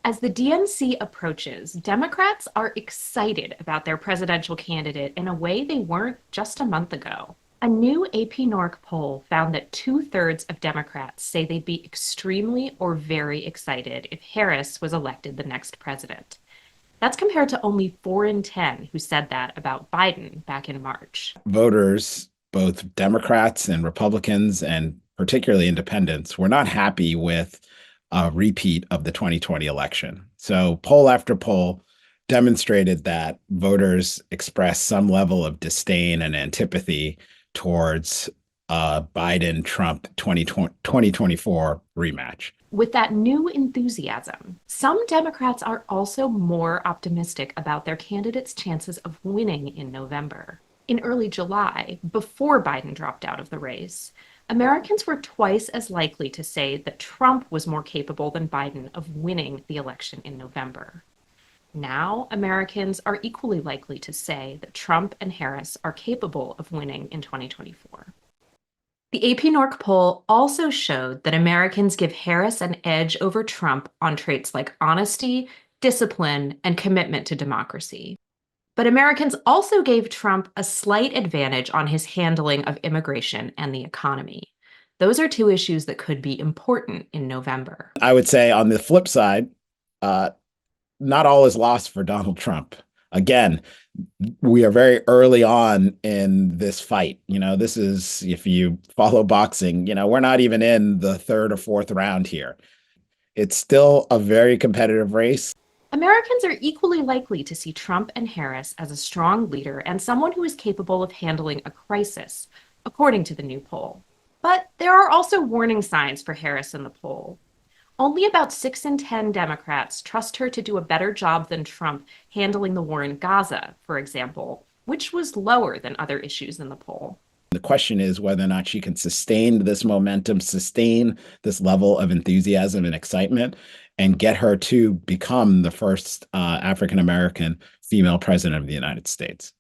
As the DNC approaches, Democrats are excited about their presidential candidate in a way they weren't just a month ago. A new AP-NORC poll found that two-thirds of Democrats say they'd be extremely or very excited if Harris was elected the next president. That's compared to only 4 in 10 who said that about Biden back in March. Voters, both Democrats and Republicans, and particularly independents, were not happy with a repeat of the 2020 election. So poll after poll demonstrated that voters expressed some level of disdain and antipathy towards Biden-Trump 2024 rematch. With that new enthusiasm, some Democrats are also more optimistic about their candidate's chances of winning in November. In early July, before Biden dropped out of the race, Americans were twice as likely to say that Trump was more capable than Biden of winning the election in November. Now, Americans are equally likely to say that Trump and Harris are capable of winning in 2024. The AP-NORC poll also showed that Americans give Harris an edge over Trump on traits like honesty, discipline, and commitment to democracy. But Americans also gave Trump a slight advantage on his handling of immigration and the economy. Those are two issues that could be important in November. I would say on the flip side, not all is lost for Donald Trump. Again, we are very early on in this fight. This is, if you follow boxing, we're not even in the third or fourth round here. It's still a very competitive race. Americans are equally likely to see Trump and Harris as a strong leader and someone who is capable of handling a crisis, according to the new poll. But there are also warning signs for Harris in the poll. Only about 6 in 10 Democrats trust her to do a better job than Trump handling the war in Gaza, for example, which was lower than other issues in the poll. The question is whether or not she can sustain this momentum, sustain this level of enthusiasm and excitement, and get her to become the first African-American female president of the United States.